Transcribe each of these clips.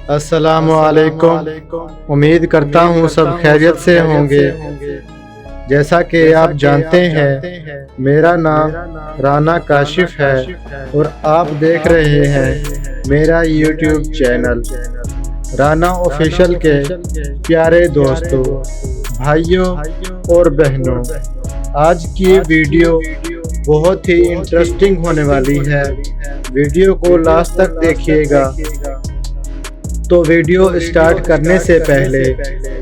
السلام علیکم۔ امید کرتا ہوں سب خیریت سے ہوں گے۔ جیسا کہ آپ جانتے ہیں میرا نام رانا کاشف ہے اور آپ دیکھ رہے ہیں میرا یوٹیوب چینل رانا آفیشل کے پیارے دوستوں، بھائیوں اور بہنوں، آج کی ویڈیو بہت ہی انٹرسٹنگ ہونے والی ہے۔ ویڈیو کو لاسٹ تک دیکھیے گا۔ تو ویڈیو اسٹارٹ کرنے سے پہلے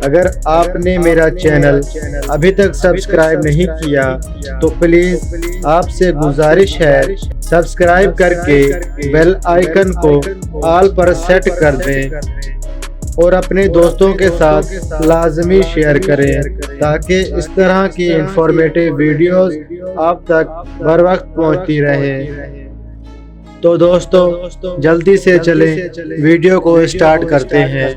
اگر آپ نے میرا چینل ابھی تک سبسکرائب نہیں کیا تو پلیز آپ سے گزارش ہے سبسکرائب کر کے بیل آئیکن کو آل پر سیٹ کر دیں اور اپنے دوستوں کے ساتھ لازمی شیئر کریں تاکہ اس طرح کی انفارمیٹیو ویڈیوز آپ تک بر وقت پہنچتی رہیں۔ تو دوستو جلدی سے چلیں ویڈیو کو اسٹارٹ کرتے ہیں۔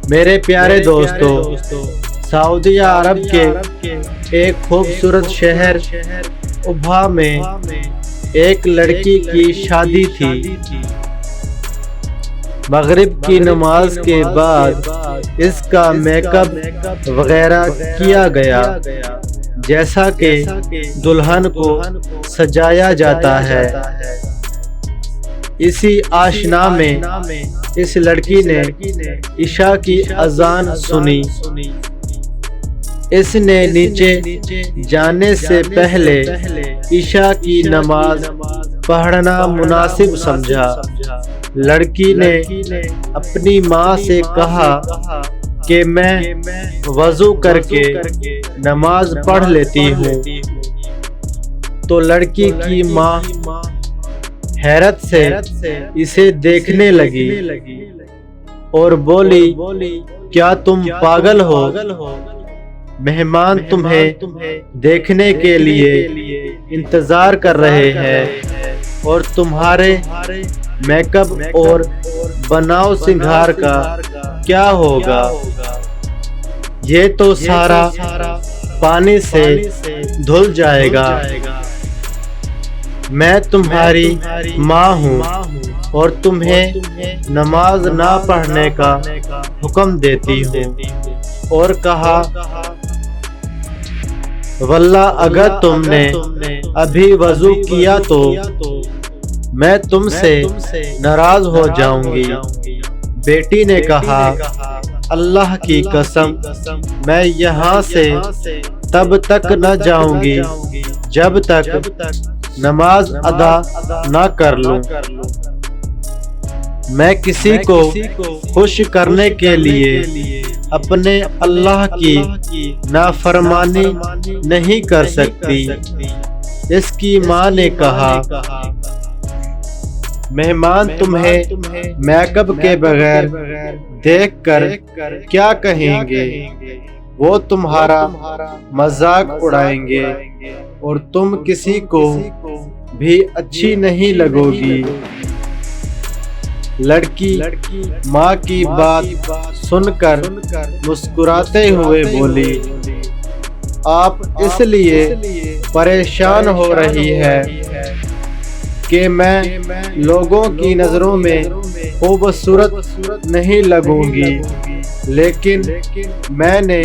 میرے پیارے دوستو، سعودی عرب کے ایک خوبصورت شہر ابہا میں ایک لڑکی کی شادی تھی۔ مغرب کی نماز کے بعد اس کا میک اپ وغیرہ کیا گیا جیسا کہ دلہن کو سجایا جاتا ہے۔ اسی آشنا میں اس لڑکی نے عشاء کی اذان سنی۔ اس نے نیچے جانے سے پہلے عشاء کی نماز پڑھنا مناسب سمجھا۔ لڑکی نے اپنی ماں سے کہا کہ میں وضو کر کے نماز پڑھ لیتی ہوں۔ تو لڑکی کی ماں حیرت سے اسے دیکھنے لگی اور بولی، کیا تم پاگل ہو؟ مہمان تمہیں دیکھنے کے لیے انتظار کر رہے ہیں اور تمہارے میک اپ اور بناؤ سنگھار کا کیا ہوگا؟ یہ تو سارا پانی سے دھل جائے گا۔ میں تمہاری ماں ہوں اور تمہیں نماز نہ پڑھنے کا حکم دیتی ہوں۔ اور کہا، واللہ اگر تم نے ابھی وضو کیا تو میں تم سے ناراض ہو جاؤں گی۔ بیٹی نے کہا، اللہ کی قسم میں یہاں سے تب تک نہ جاؤں گی جب تک نماز ادا نہ کر لوں۔ میں کسی کو خوش کرنے کے لیے اپنے اللہ کی نافرمانی نہیں کر سکتی۔ اس کی ماں نے کہا، مہمان تمہیں میک اپ کے بغیر دیکھ کر کیا کہیں گے؟ وہ تمہارا مذاق اڑائیں گے اور تم کسی کو بھی اچھی نہیں لگو گی۔ لڑکی ماں کی بات سن کر مسکراتے ہوئے بولی، آپ اس لیے پریشان ہو رہی ہے کہ میں لوگوں کی نظروں میں خوبصورت نہیں لگوں گی، لیکن میں نے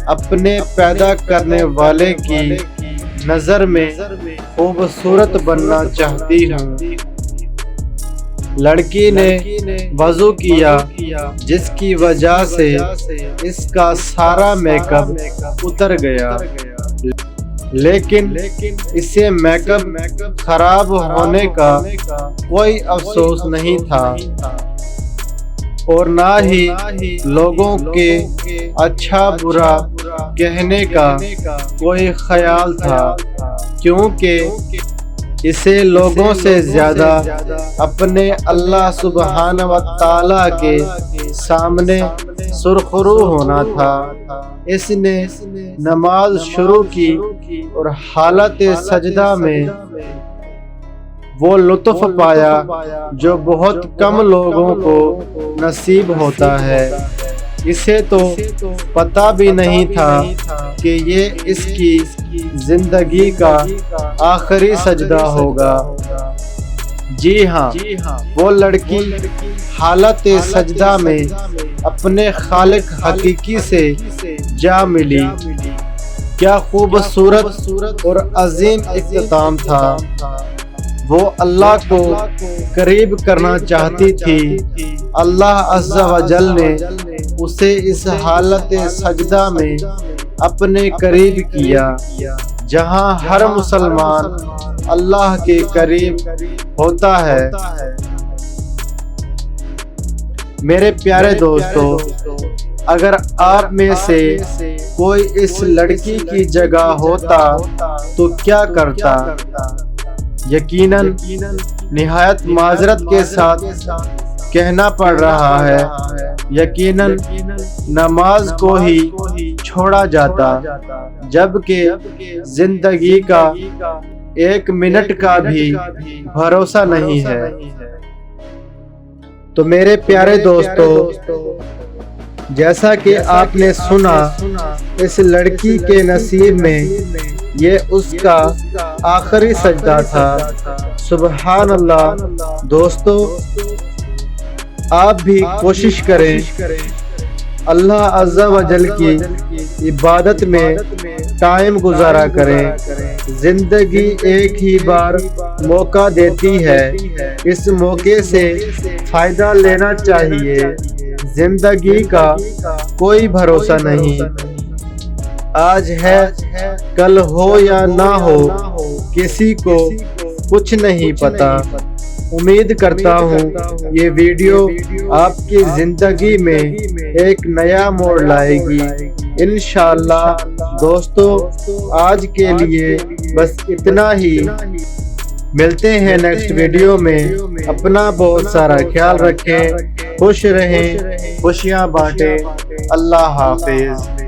اپنے پیدا کرنے والے کی نظر میں خوبصورت بننا چاہتی ہوں۔ لڑکی نے وضو کیا جس کی وجہ سے اس کا سارا میک اپ اتر گیا، لیکن اسے میک اپ خراب ہونے کا کوئی افسوس نہیں تھا اور نہ ہی لوگوں کے اچھا برا کہنے کا کوئی خیال تھا، کیونکہ اسے لوگوں سے زیادہ اپنے اللہ سبحانہ و تعالیٰ کے سامنے سرخرو ہونا تھا۔ اس نے نماز شروع کی اور حالت سجدہ میں وہ لطف پایا جو بہت کم لوگوں کو نصیب ہوتا ہے۔ اسے تو پتہ بھی نہیں تھا کہ یہ اس کی زندگی کا آخری سجدہ ہوگا۔ جی ہاں، وہ لڑکی حالت سجدہ میں اپنے خالق حقیقی سے جا ملی۔ کیا خوبصورت اور عظیم اختتام تھا۔ وہ اللہ کو قریب کرنا چاہتی تھی۔ اللہ عز و جل نے اسے اس حالت سجدہ میں اپنے قریب کیا، جہاں ہر مسلمان اللہ کے قریب ہوتا ہے۔ میرے پیارے دوستو، اگر آپ میں سے کوئی اس لڑکی کی جگہ ہوتا تو کیا کرتا؟ یقیناً نہایت معذرت کے ساتھ کہنا پڑ رہا ہے، یقیناً نماز کو ہی چھوڑا جاتا، جبکہ زندگی کا ایک منٹ کا بھی بھروسہ نہیں ہے۔ تو میرے پیارے دوستو، جیسا کہ آپ نے سنا، اس لڑکی کے نصیب میں یہ اس کا آخری سجدہ تھا۔ سبحان اللہ۔ دوستو، آپ بھی کوشش کریں اللہ عز و جل کی عبادت میں ٹائم گزارا کریں۔ زندگی ایک ہی بار موقع دیتی ہے، اس موقع سے فائدہ لینا چاہیے۔ زندگی کا کوئی بھروسہ نہیں، آج ہے کل ہو یا نہ ہو، کسی کو کچھ نہیں پتا۔ امید کرتا ہوں یہ ویڈیو آپ کی زندگی میں ایک نیا موڑ لائے گی انشاءاللہ۔ دوستو، آج کے لیے بس اتنا ہی، ملتے ہیں نیکسٹ ویڈیو میں۔ اپنا بہت سارا خیال رکھیں، خوش رہیں، خوشیاں بانٹیں۔ اللہ حافظ۔